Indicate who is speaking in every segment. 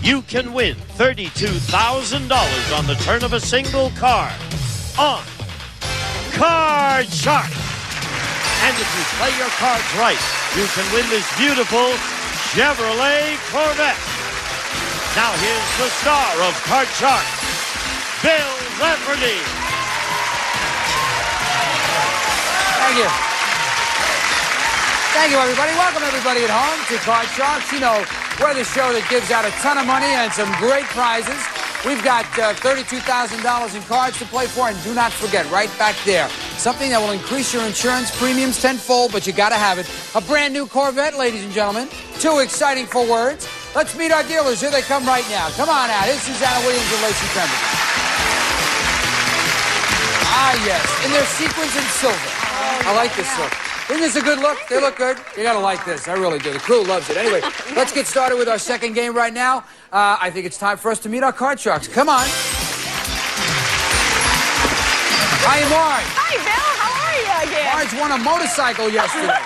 Speaker 1: you can win $32,000 on the turn of a single card on Card Shark. And if you play your cards right, you can win this beautiful Chevrolet Corvette. Now here's the star of Card Shark, Bill Lafferty.
Speaker 2: Thank you. Thank you, everybody. Welcome, everybody at home, to Card Sharks. You know, we're the show that gives out a ton of money and some great prizes. We've got $32,000 in cards to play for, and do not forget, right back there, something that will increase your insurance premiums tenfold, but you got to have it. A brand new Corvette, ladies and gentlemen. Too exciting for words. Let's meet our dealers. Here they come right now. Come on out. Here's Susanna Williams and Lacey Pemberton. Ah, yes. In their sequins and silver. I like this look. Isn't this a good look? They look good. You gotta like this. I really do. The crew loves it. Anyway, let's get started with our second game right now. I think it's time for us to meet our Card Sharks. Come on. Hi, Marge.
Speaker 3: Hi, Bill. How are you again?
Speaker 2: Marge won a motorcycle yesterday.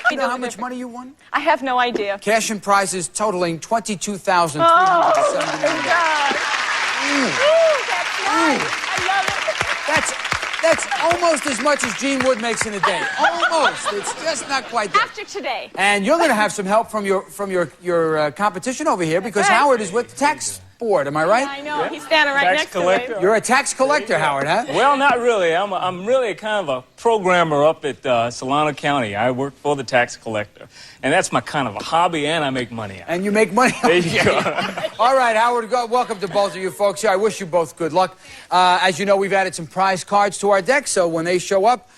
Speaker 2: You know how much money you won?
Speaker 3: I have no idea.
Speaker 2: Cash and prizes totaling $22,379.
Speaker 3: Oh, God. Ooh, that's nice. I love it.
Speaker 2: That's almost as much as Gene Wood makes in a day. Almost. It's just not quite there.
Speaker 3: After today.
Speaker 2: And you're going to have some help from your competition over here because Howard is with the tax board. Am I right?
Speaker 3: Yeah, I know. He's standing right next to me.
Speaker 2: You're a tax collector, Howard, huh?
Speaker 4: Well, not really. I'm really kind of a programmer up at Solano County. I work for the tax collector. And that's my kind of a hobby, and I make money.
Speaker 2: And you make money.
Speaker 4: There you go.
Speaker 2: All right, Howard, welcome to both of you folks here. I wish you both good luck. As you know, we've added some prize cards to our deck, so when they show up,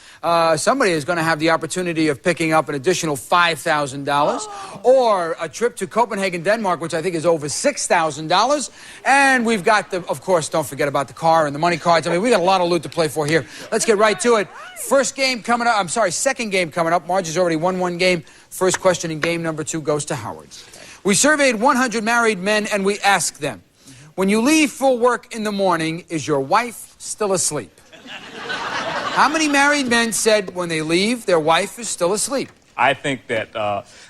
Speaker 2: somebody is going to have the opportunity of picking up an additional $5,000 or a trip to Copenhagen, Denmark, which I think is over $6,000. And we've got of course, don't forget about the car and the money cards. I mean, we got a lot of loot to play for here. Let's get right to it. Second game coming up. Marge has already won one game. First question in game number 2 goes to Howard. We surveyed 100 married men and we asked them, when you leave for work in the morning, is your wife still asleep? How many married men said when they leave, their wife is still asleep?
Speaker 4: I think that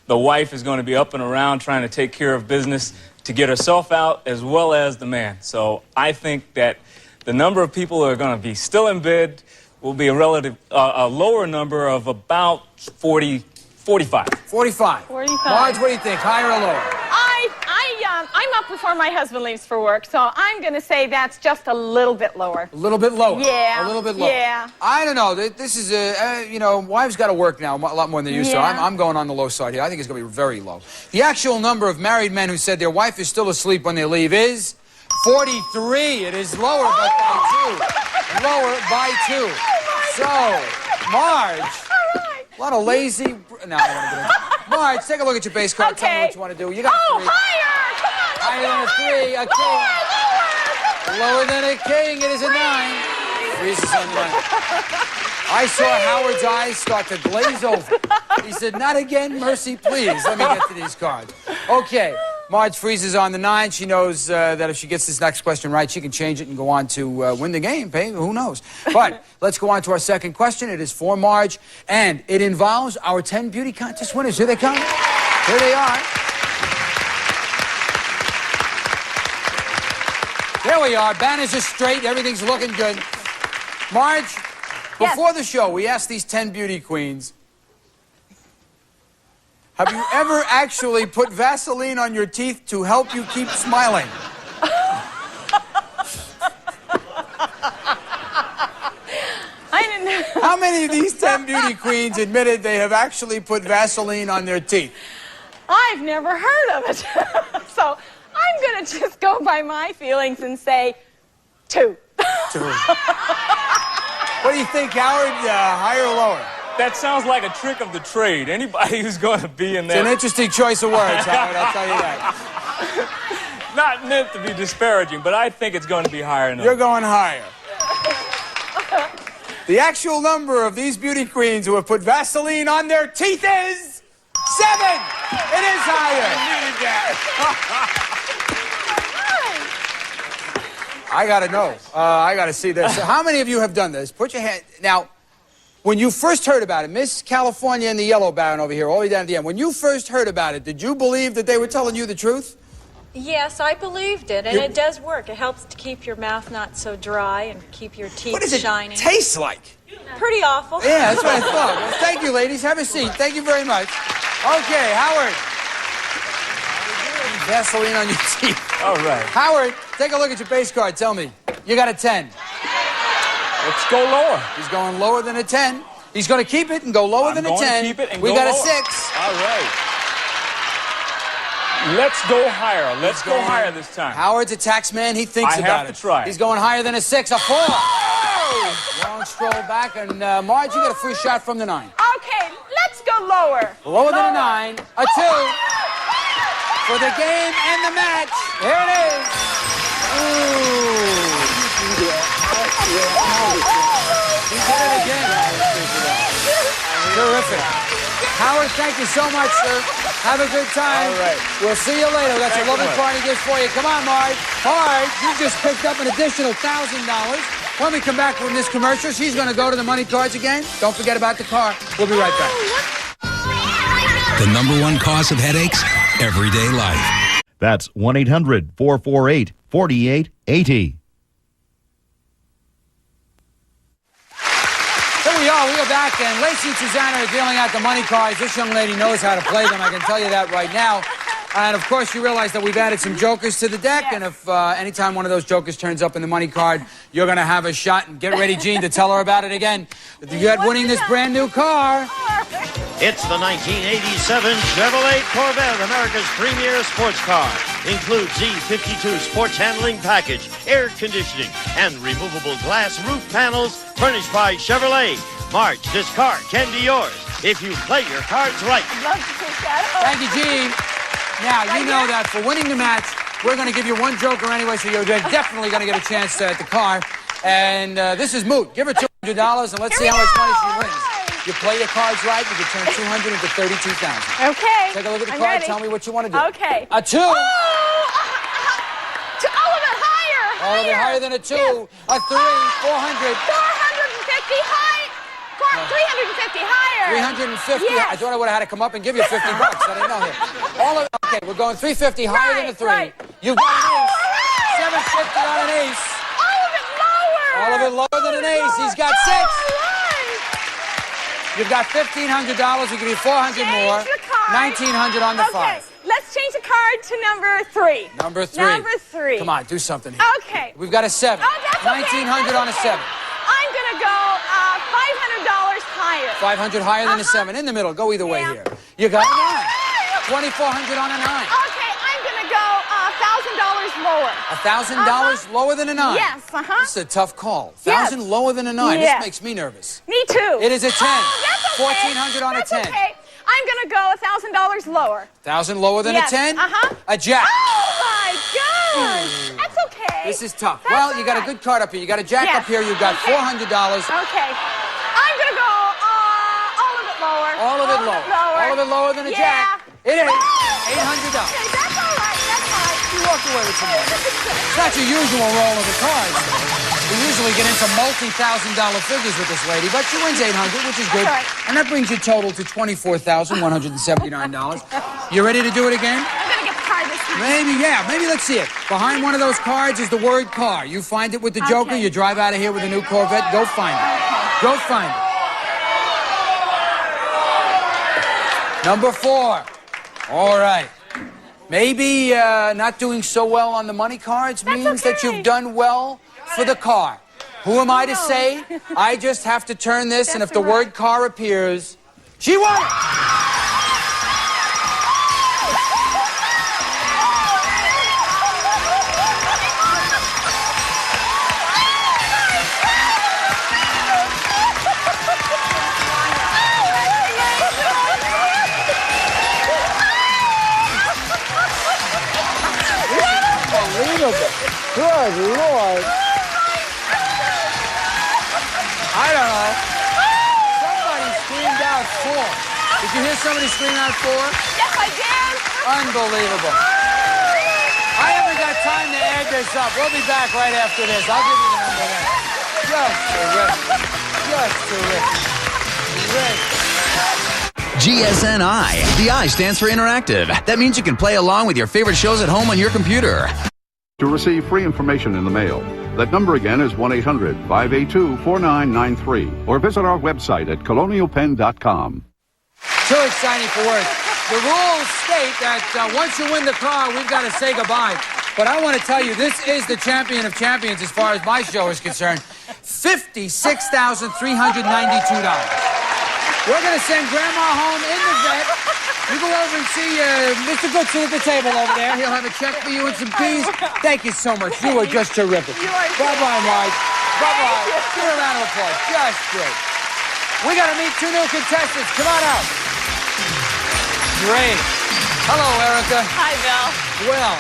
Speaker 4: the wife is going to be up and around trying to take care of business to get herself out as well as the man. So I think that the number of people who are going to be still in bed will be a lower number of about 45.
Speaker 2: 45. Marge, what do you think? Higher or lower?
Speaker 3: I'm up before my husband leaves for work, so I'm going to say that's just a little bit lower.
Speaker 2: A little bit lower?
Speaker 3: Yeah.
Speaker 2: A little bit lower?
Speaker 3: Yeah.
Speaker 2: I don't know. This is, wives got to work now a lot more than they used to. I'm going on the low side here. I think it's going to be very low. The actual number of married men who said their wife is still asleep when they leave is 43. It is lower by 2. Lower by 2. So, Marge, a lot of lazy... No, I don't want to get into it. Marge, take a look at your base card.
Speaker 3: Okay.
Speaker 2: Tell me what you want to do. You got 3.
Speaker 3: Higher! Come on,
Speaker 2: Higher than a 3, a king. Lower than a king, it is a 9. Freezes on the 9. I saw Howard's eyes start to glaze over. He said, not again, mercy, please. Let me get to these cards. Okay, Marge freezes on the 9. She knows that if she gets this next question right, she can change it and go on to win the game. Who knows? But let's go on to our second question. It is for Marge, and it involves our 10 beauty contest winners. Here they come. Here they are. There we are. Banners are straight. Everything's looking good. Marge, before the show, we asked these 10 beauty queens, have you ever actually put Vaseline on your teeth to help you keep smiling?
Speaker 3: I didn't know.
Speaker 2: How many of these 10 beauty queens admitted they have actually put Vaseline on their teeth?
Speaker 3: I've never heard of it. So I'm going to just go by my feelings and say 2.
Speaker 2: 2. What do you think, Howard? Higher or lower?
Speaker 4: That sounds like a trick of the trade. Anybody who's going to be in there...
Speaker 2: It's an interesting choice of words, Howard, I'll tell you that.
Speaker 4: Not meant to be disparaging, but I think it's going to be higher enough.
Speaker 2: You're going higher. The actual number of these beauty queens who have put Vaseline on their teeth is 7. It is higher. I got to know. I got to see this. So how many of you have done this? Put your hand... Now, when you first heard about it, Miss California and the Yellow Baron over here, all the way down at the end, when you first heard about it, did you believe that they were telling you the truth?
Speaker 5: Yes, I believed it, and it does work. It helps to keep your mouth not so dry and keep your teeth
Speaker 2: What does it
Speaker 5: shining.
Speaker 2: taste like?
Speaker 5: Pretty awful.
Speaker 2: Yeah, that's what I thought. Well, thank you, ladies. Have a seat. Thank you very much. Okay, Howard. Vaseline on your teeth.
Speaker 4: All right.
Speaker 2: Howard, take a look at your base card. Tell me. You got a 10.
Speaker 4: Let's go lower.
Speaker 2: He's going lower than a 10. He's going to keep it and go lower than a 10.
Speaker 4: Keep it and
Speaker 2: we
Speaker 4: go
Speaker 2: got
Speaker 4: lower.
Speaker 2: a 6.
Speaker 4: All right. Let's go higher. Let's go higher this time.
Speaker 2: Howard's a tax man. He thinks
Speaker 4: I
Speaker 2: about
Speaker 4: have
Speaker 2: it.
Speaker 4: to try.
Speaker 2: He's going higher than a 6. A 4. Long stroll back. And Marge, you get a free shot from the 9.
Speaker 3: Okay, let's go lower.
Speaker 2: Lower than a 9. A 2. For the game and the match. Here it is. Ooh. He did it again. Terrific. Howard, thank you so much, sir. Have a good time.
Speaker 4: All right.
Speaker 2: We'll see you later. We got some lovely party gifts for you. Come on, Marge. Marge, you just picked up an additional $1,000. When we come back from this commercial, she's going to go to the money cards again. Don't forget about the car. We'll be right back.
Speaker 6: The #1 cause of headaches? Everyday life.
Speaker 7: That's 1-800-448-4880.
Speaker 2: Here we are back, and Lacey and Susanna are dealing out the money cards. This young lady knows how to play them, I can tell you that right now. And, of course, you realize that we've added some jokers to the deck, and if anytime one of those jokers turns up in the money card, you're going to have a shot. And get ready, Gene, to tell her about it again. You got winning this brand new car.
Speaker 1: It's the 1987 Chevrolet Corvette, America's premier sports car. Includes Z52 sports handling package, air conditioning, and removable glass roof panels furnished by Chevrolet. Marge, this car can be yours if you play your cards right.
Speaker 3: Love to take that.
Speaker 2: Thank you, Gene. Now, you know that for winning the match, we're going to give you one joker anyway, so you're definitely going to get a chance at the car. And this is moot. Give her $200, and let's see how much money she wins. You play your cards right, you can turn $200 into $32,000.
Speaker 3: Okay.
Speaker 2: Take a look at the
Speaker 3: I'm
Speaker 2: card.
Speaker 3: ready.
Speaker 2: Tell me what you want to do.
Speaker 3: Okay.
Speaker 2: A 2.
Speaker 3: Oh, all of it higher.
Speaker 2: All of it higher than a 2.
Speaker 3: Yes.
Speaker 2: A 3. 400.
Speaker 3: 450 high. 350 higher.
Speaker 2: 350.
Speaker 3: Yes.
Speaker 2: I thought I would have had to come up and give you $50. I didn't know here. All of okay, we're going 350 higher than a 3.
Speaker 3: Right.
Speaker 2: You've got an ace.
Speaker 3: All right.
Speaker 2: 750 on an ace.
Speaker 3: All of it lower.
Speaker 2: All of it lower than an ace. He's got 6.
Speaker 3: All right.
Speaker 2: You've got $1,500. We'll give you 400 more.
Speaker 3: Change the card.
Speaker 2: 1,900 on the
Speaker 3: Okay,
Speaker 2: 5.
Speaker 3: let's change the card to number 3.
Speaker 2: Number 3.
Speaker 3: Number 3.
Speaker 2: Come on, do something here.
Speaker 3: Okay.
Speaker 2: We've got a 7.
Speaker 3: Oh, that's okay.
Speaker 2: 1,900 on a 7.
Speaker 3: I'm going to go $500 higher.
Speaker 2: 500 higher than a 7. In the middle. Go either way
Speaker 3: Yeah.
Speaker 2: here. You got a 9. 2,400 on a 9.
Speaker 3: Okay, I'm going to go $1,000 lower.
Speaker 2: $1,000 lower than a 9.
Speaker 3: Yes,
Speaker 2: This is a tough call.
Speaker 3: Yes.
Speaker 2: 1,000 lower than a 9.
Speaker 3: Yes.
Speaker 2: This makes me nervous.
Speaker 3: Me too.
Speaker 2: It is a 10.
Speaker 3: Oh, that's okay.
Speaker 2: 1,400 on a
Speaker 3: That's
Speaker 2: 10.
Speaker 3: Okay. I'm going to go $1,000 lower.
Speaker 2: 1,000 lower than
Speaker 3: Yes.
Speaker 2: a 10?
Speaker 3: Uh-huh.
Speaker 2: A jack.
Speaker 3: Oh, my gosh. That's okay.
Speaker 2: This is tough.
Speaker 3: That's
Speaker 2: Well, you got a
Speaker 3: all right.
Speaker 2: good card up here. You got a jack
Speaker 3: Yes.
Speaker 2: up here. You've got
Speaker 3: Okay.
Speaker 2: $400.
Speaker 3: Okay. I'm going to go all of it lower.
Speaker 2: All of it lower. All of it lower than a jack. It is $800.
Speaker 3: Okay, that's all right. That's all right.
Speaker 2: You walked away with some money. It's not your usual roll of the cards. We usually get into multi-$1,000 figures with this lady, but she wins $800, which is good.
Speaker 3: That's all right.
Speaker 2: And that brings your total to $24,179. You ready to do it again?
Speaker 3: I'm going to get the card this time.
Speaker 2: Maybe let's see it. Behind one of those cards is the word car. You find it with the Joker,
Speaker 3: Okay.
Speaker 2: you drive out of here with a new Corvette, go find it. Go find it. Number 4. All right. Maybe not doing so well on the money cards means that
Speaker 3: okay.
Speaker 2: you've done well for the car. Who am I to say? I just have to turn this, and if the word car appears, she won it! Unbelievable. Good Lord. I don't know. Somebody screamed out 4. Did you hear somebody scream out 4?
Speaker 3: Yes, I did.
Speaker 2: Unbelievable. I haven't got time to add this up. We'll be back right after this. I'll give you the number then. Just terrific. Just terrific. Terrific.
Speaker 7: GSNI. The I stands for interactive. That means you can play along with your favorite shows at home on your computer.
Speaker 8: To receive free information in the mail, that number again is 1-800-582-4993. Or visit our website at colonialpenn.com.
Speaker 2: Too exciting for words. The rules state that once you win the car, we've got to say goodbye. But I want to tell you, this is the champion of champions as far as my show is concerned. $56,392. We're going to send Grandma home in the vet. You go over and see Mr. Goodson at the table over there. He'll have a check for you and some peas. Thank you so much. You were just terrific. Bye-bye, Mike. Bye-bye. Give her a round of applause. Just great. We got to meet two new contestants. Come on out. Great. Hello, Erica.
Speaker 3: Hi, Bill.
Speaker 2: Well,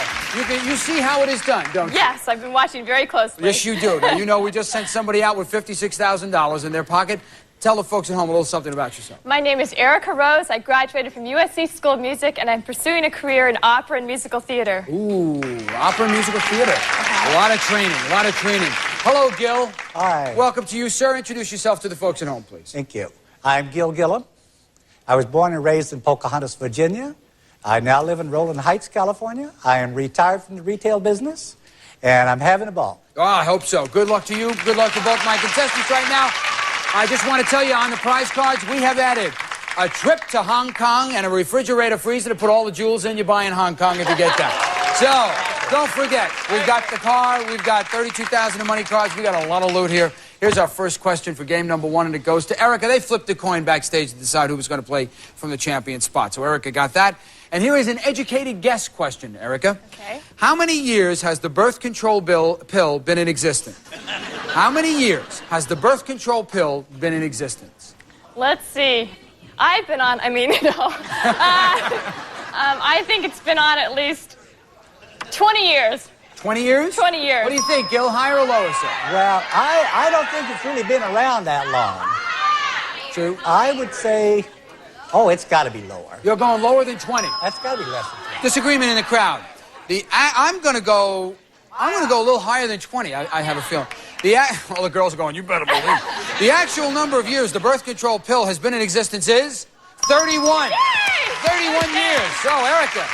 Speaker 2: you see how it is done, don't you?
Speaker 3: Yes, I've been watching very closely.
Speaker 2: Yes, you do. Now, you know we just sent somebody out with $56,000 in their pocket. Tell the folks at home a little something about yourself.
Speaker 3: My name is Erica Rose. I graduated from USC School of Music, and I'm pursuing a career in opera and musical theater.
Speaker 2: Ooh, opera and musical theater. A lot of training, a lot of training. Hello, Gil.
Speaker 9: Hi.
Speaker 2: Welcome to you, sir. Introduce yourself to the folks at home, please.
Speaker 9: Thank you. I'm Gil Gillum. I was born and raised in Pocahontas, Virginia. I now live in Rowland Heights, California. I am retired from the retail business, and I'm having a ball.
Speaker 2: Oh, I hope so. Good luck to you. Good luck to both my contestants right now. I just want to tell you, on the prize cards, we have added a trip to Hong Kong and a refrigerator freezer to put all the jewels in you buy in Hong Kong if you get that. So, don't forget, we've got the car, we've got $32,000 in money cards, we got a lot of loot here. Here's our first question for game number one, and it goes to Erica. They flipped a coin backstage to decide who was going to play from the champion spot. So Erica got that. And here is an educated guess question, Erica.
Speaker 3: Okay.
Speaker 2: How many years has the birth control pill been in existence? How many years has the birth control pill been in existence?
Speaker 3: Let's see. I've been on, I think it's been on at least 20 years.
Speaker 2: 20 years?
Speaker 3: 20 years.
Speaker 2: What do you think, Gil? Higher or lower, sir?
Speaker 9: Well, I don't think it's really been around that long.
Speaker 2: True.
Speaker 9: I would say, it's got to be lower.
Speaker 2: You're going lower than 20.
Speaker 9: That's got to be less than 20.
Speaker 2: Disagreement in the crowd. I'm going to go a little higher than 20, I have a feeling. All the girls are going, you better believe it. The actual number of years the birth control pill has been in existence is 31.
Speaker 3: Yay!
Speaker 2: 31 years. So, Erica,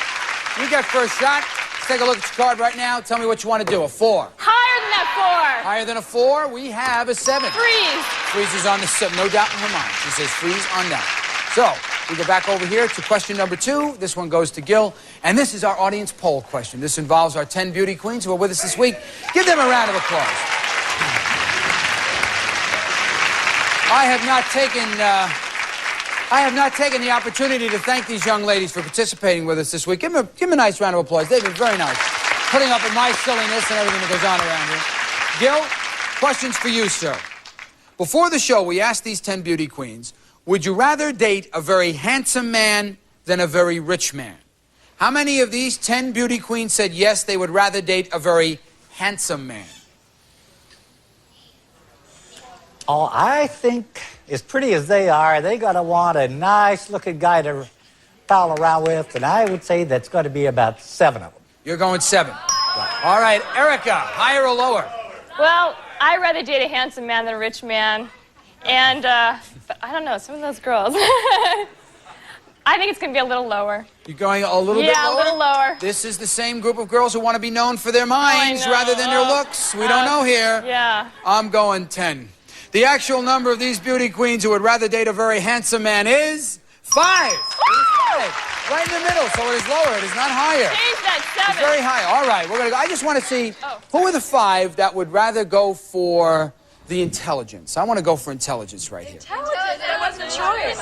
Speaker 2: you got first shot. Let's take a look at your card right now. Tell me what you want to do. A 4.
Speaker 3: Higher than that 4.
Speaker 2: Higher than a 4, we have a 7.
Speaker 3: Freeze.
Speaker 2: Freeze is on the 7. No doubt in her mind. She says freeze on that. So, we go back over here to question number 2. This one goes to Gil. And this is our audience poll question. This involves our 10 beauty queens who are with us this week. Give them a round of applause. I have not taken the opportunity to thank these young ladies for participating with us this week. Give them a nice round of applause. They've been very nice, putting up with my silliness and everything that goes on around here. Gil, questions for you, sir. Before the show, we asked these 10 beauty queens, would you rather date a very handsome man than a very rich man? How many of these 10 beauty queens said yes, they would rather date a very handsome man?
Speaker 9: Oh, I think, as pretty as they are, they got to want a nice-looking guy to pal around with, and I would say that's going to be about 7 of them.
Speaker 2: You're going 7. Right. All right, Erica, higher or lower?
Speaker 3: Well, I'd rather date a handsome man than a rich man. And, but I don't know, some of those girls. I think it's going to be a little lower.
Speaker 2: You're going a little bit lower?
Speaker 3: Yeah, a little lower.
Speaker 2: This is the same group of girls who want to be known for their minds rather than their looks. We don't know here.
Speaker 3: Yeah.
Speaker 2: I'm going 10. The actual number of these beauty queens who would rather date a very handsome man is 5. It is 5. Right in the middle, so it is lower. It is not higher.
Speaker 3: Change that 7.
Speaker 2: It's very high. All right, we're going to go. I just want to see who are the 5 that would rather go for the intelligence. I want to go for intelligence right here.
Speaker 5: Intelligence? That wasn't a choice.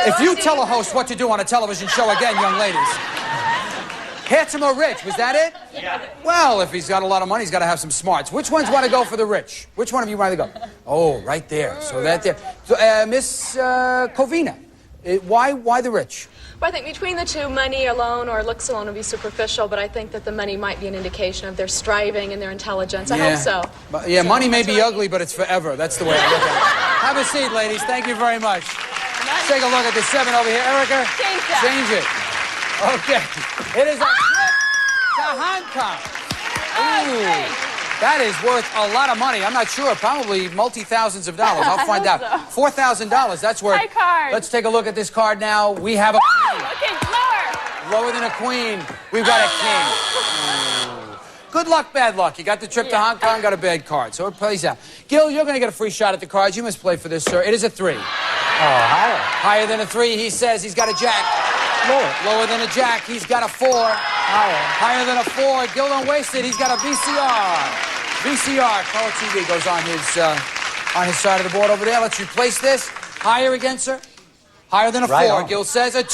Speaker 2: If you tell a host what to do on a television show again, young ladies. Handsome or rich, was that it? Yeah. Well, if he's got a lot of money, he's got to have some smarts. Which ones want to go for the rich? Which one of you want to go? Oh, right there. So that there. So, Miss Covina, why the rich?
Speaker 10: Well, I think between the two, money alone or looks alone would be superficial, but I think that the money might be an indication of their striving and their intelligence. I hope so.
Speaker 2: But, yeah, money may be ugly, but it's forever. That's the way I look at it. Have a seat, ladies. Thank you very much. Let's take a look at the 7 over here. Erica, change it. Okay. It is a trip to Hong Kong. Ooh. That is worth a lot of money. I'm not sure. Probably multi-thousands of dollars. I'll find out. $4,000. That's worth.
Speaker 3: High card.
Speaker 2: Let's take a look at this card now. We have a queen.
Speaker 3: Okay, lower.
Speaker 2: Lower than a queen. We've got a king. Good luck, bad luck. You got the trip to Hong Kong, got a bad card. So it plays out. Gil, you're going to get a free shot at the cards. You must play for this, sir. It is a 3.
Speaker 9: Oh, higher.
Speaker 2: Higher than a 3, he says. He's got a jack.
Speaker 9: Lower.
Speaker 2: Lower than a jack. He's got a 4.
Speaker 9: Higher.
Speaker 2: Higher than a 4. Gil don't waste it. He's got a VCR. VCR, color TV goes on his side of the board over there. Let's replace this. Higher again, sir. Higher than a 4. Gil says a 2.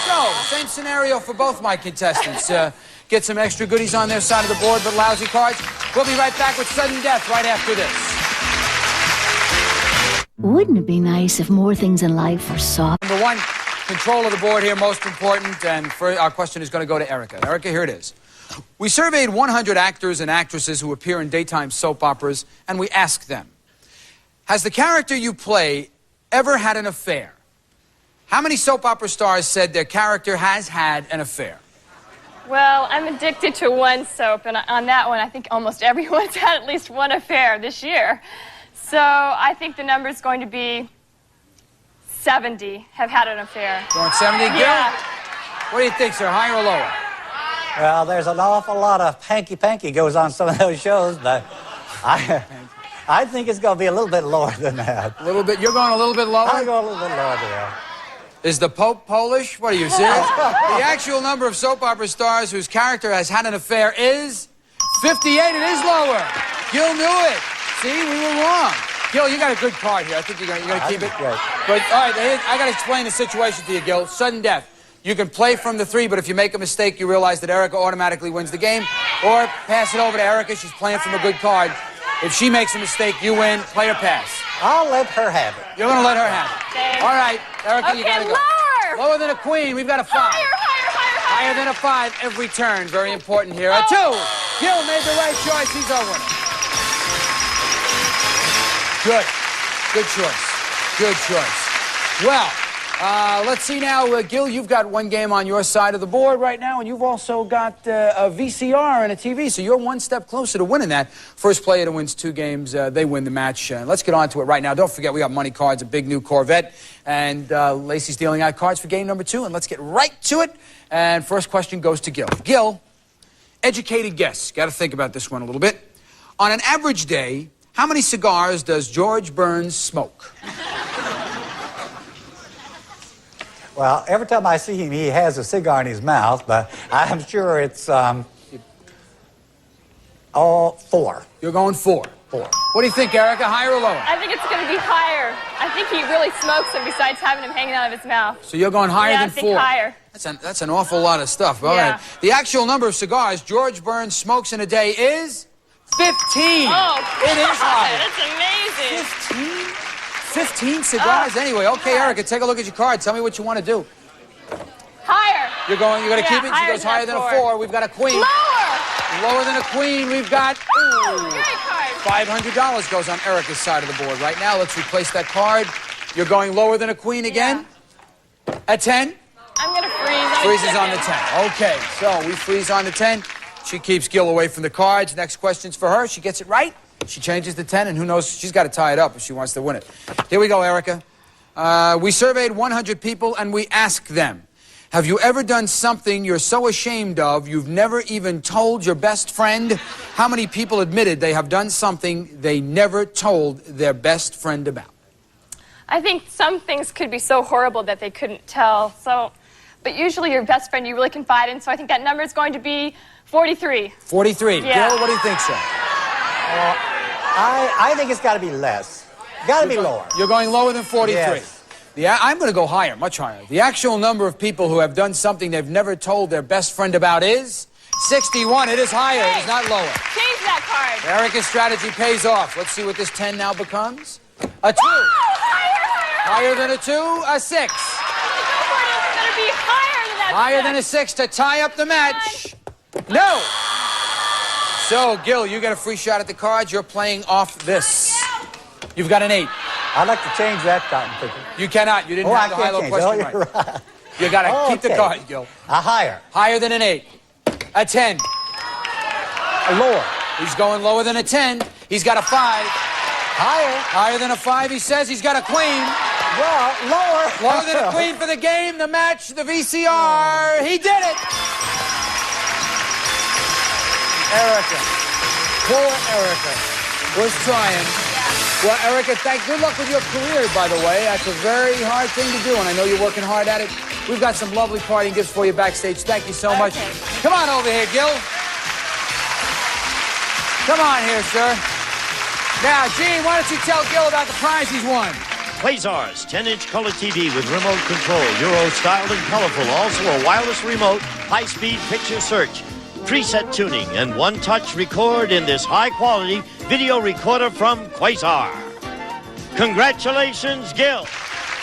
Speaker 2: So, same scenario for both my contestants. Get some extra goodies on their side of the board, but lousy cards. We'll be right back with sudden death right after this.
Speaker 11: Wouldn't it be nice if more things in life were soft?
Speaker 2: Number 1, control of the board here, most important. And our question is going to go to Erica. Erica, here it is. We surveyed 100 actors and actresses who appear in daytime soap operas, and we asked them, has the character you play ever had an affair? How many soap opera stars said their character has had an affair?
Speaker 3: Well, I'm addicted to one soap, and on that one, I think almost everyone's had at least one affair this year. So I think the number is going to be 70 have had an affair.
Speaker 2: Going 70?
Speaker 3: Yeah.
Speaker 2: Gil? What do you think, sir? Higher or lower?
Speaker 9: Well, there's an awful lot of hanky-panky goes on some of those shows, but I think it's going to be a little bit lower than that.
Speaker 2: A little bit? You're going a little bit lower?
Speaker 9: I'll go a little bit lower than that.
Speaker 2: Is the Pope Polish? What are you, serious? The actual number of soap opera stars whose character has had an affair is 58. It is lower. Gil knew it. See, we were wrong. Gil, you got a good card here. I think you're going to keep it.
Speaker 9: Great.
Speaker 2: But, all right, I got to explain the situation to you, Gil. Sudden death. You can play from the 3, but if you make a mistake, you realize that Erica automatically wins the game. Or pass it over to Erica. She's playing from a good card. If she makes a mistake, you win. Play or pass.
Speaker 9: I'll let her have it.
Speaker 2: You're going to let her have it.
Speaker 3: Okay.
Speaker 2: All right, Erica,
Speaker 3: Okay,
Speaker 2: you got to go.
Speaker 3: lower.
Speaker 2: Lower than a queen. We've got a 5.
Speaker 3: Higher.
Speaker 2: Higher than a 5 every turn. Very important here. A 2. Gil made the right choice. He's our winner. Good. Good choice. Good choice. Well, let's see now. Gil, you've got one game on your side of the board right now, and you've also got a VCR and a TV, so you're one step closer to winning that. First player that wins 2 games, they win the match. Let's get on to it right now. Don't forget, we got money cards, a big new Corvette, and Lacey's dealing out cards for game number 2, and let's get right to it. And first question goes to Gil. Gil, educated guess. Got to think about this one a little bit. On an average day, how many cigars does George Burns smoke?
Speaker 9: Well, every time I see him, he has a cigar in his mouth, but I'm sure it's 4.
Speaker 2: You're going 4.
Speaker 9: 4.
Speaker 2: What do you think, Erica? Higher or lower?
Speaker 3: I think it's going to be higher. I think he really smokes them besides having them hanging out of his mouth.
Speaker 2: So you're going higher than 4?
Speaker 3: Yeah, I think higher.
Speaker 2: That's an awful lot of stuff. All right. The actual number of cigars George Burns smokes in a day is 15.
Speaker 3: Oh,
Speaker 2: it is higher.
Speaker 3: That's amazing.
Speaker 2: 15 cigars anyway. Okay, Erica, take a look at your card. Tell me what you want to do.
Speaker 3: Higher.
Speaker 2: You're going to keep it? She goes higher than a 4. We've got a queen.
Speaker 3: Lower.
Speaker 2: Lower than a queen. We've got
Speaker 3: Great card.
Speaker 2: $500 goes on Erica's side of the board. Right now, let's replace that card. You're going lower than a queen again?
Speaker 3: Yeah.
Speaker 2: A 10?
Speaker 3: I'm going to freeze.
Speaker 2: Freezes on the 10. Okay, so we freeze on the 10. She keeps Gil away from the cards. Next question's for her. She gets it right. She changes the 10, and who knows, she's got to tie it up if she wants to win it. Here we go, Erica. We surveyed 100 people, and we asked them, have you ever done something you're so ashamed of you've never even told your best friend? How many people admitted they have done something they never told their best friend about?
Speaker 3: I think some things could be so horrible that they couldn't tell. But usually your best friend you really confide in, so I think that number is going to be 43.
Speaker 2: 43.
Speaker 3: Yeah.
Speaker 2: Gil, what do you think, sir?
Speaker 9: I think it's got to be less. Got to be lower.
Speaker 2: You're going lower than 43.
Speaker 9: Yes.
Speaker 2: I'm going to go higher, much higher. The actual number of people who have done something they've never told their best friend about is 61. It is higher. It is not lower.
Speaker 3: Change that card.
Speaker 2: Erica's strategy pays off. Let's see what this 10 now becomes. A 2.
Speaker 3: Higher.
Speaker 2: Higher than a 2, a 6.
Speaker 3: It's going to be higher than that.
Speaker 2: Higher than a 6 to tie up the match. No. So, Gil, you get a free shot at the cards. You're playing off this. You've got an 8.
Speaker 9: I'd like to change that cotton picker.
Speaker 2: You cannot. You didn't have the high-low question right.
Speaker 9: Right.
Speaker 2: You got to keep the card, Gil.
Speaker 9: A higher.
Speaker 2: Higher than an 8. A 10.
Speaker 9: A lower.
Speaker 2: He's going lower than a 10. He's got a 5.
Speaker 9: Higher.
Speaker 2: Higher than a 5, he says. He's got a queen.
Speaker 9: Well, lower.
Speaker 2: Lower than a queen for the game, the match, the VCR. He did it. Erica. Poor Erica was trying. Well, Erica, good luck with your career, by the way. That's a very hard thing to do, and I know you're working hard at it. We've got some lovely party gifts for you backstage. Thank you so much. Come on over here, Gil. Come on here, sir. Now, Gene, why don't you tell Gil about the prize he's won?
Speaker 1: Quasar's 10-inch color TV with remote control, Euro-styled and colorful. Also a wireless remote, high-speed picture search, preset tuning, and one-touch record in this high-quality video recorder from Quasar. Congratulations, Gil.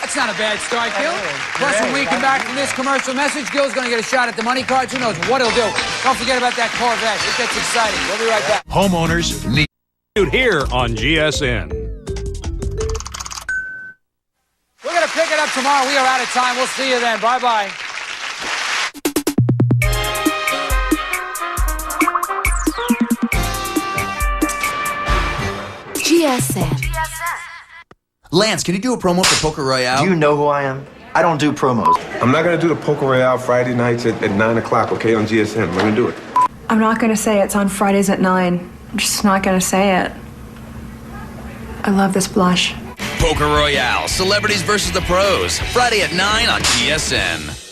Speaker 2: That's not a bad start, Gil. Plus, when we come back from this commercial message, Gil's going to get a shot at the money cards. Who knows what he'll do. Don't forget about that Corvette. It gets exciting. We'll be right back.
Speaker 12: Homeowners need here on GSN.
Speaker 2: We're going to pick it up tomorrow. We are out of time. We'll see you then. Bye-bye.
Speaker 11: GSN.
Speaker 7: Lance, can you do a promo for Poker Royale?
Speaker 13: Do you know who I am? I don't do promos.
Speaker 14: I'm not going to do the Poker Royale Friday nights at 9 o'clock, okay, on GSN. I'm going to do it.
Speaker 15: I'm not going to say it's on Fridays at 9. I'm just not going to say it. I love this blush.
Speaker 7: Poker Royale, Celebrities versus the Pros, Friday at 9 on GSN.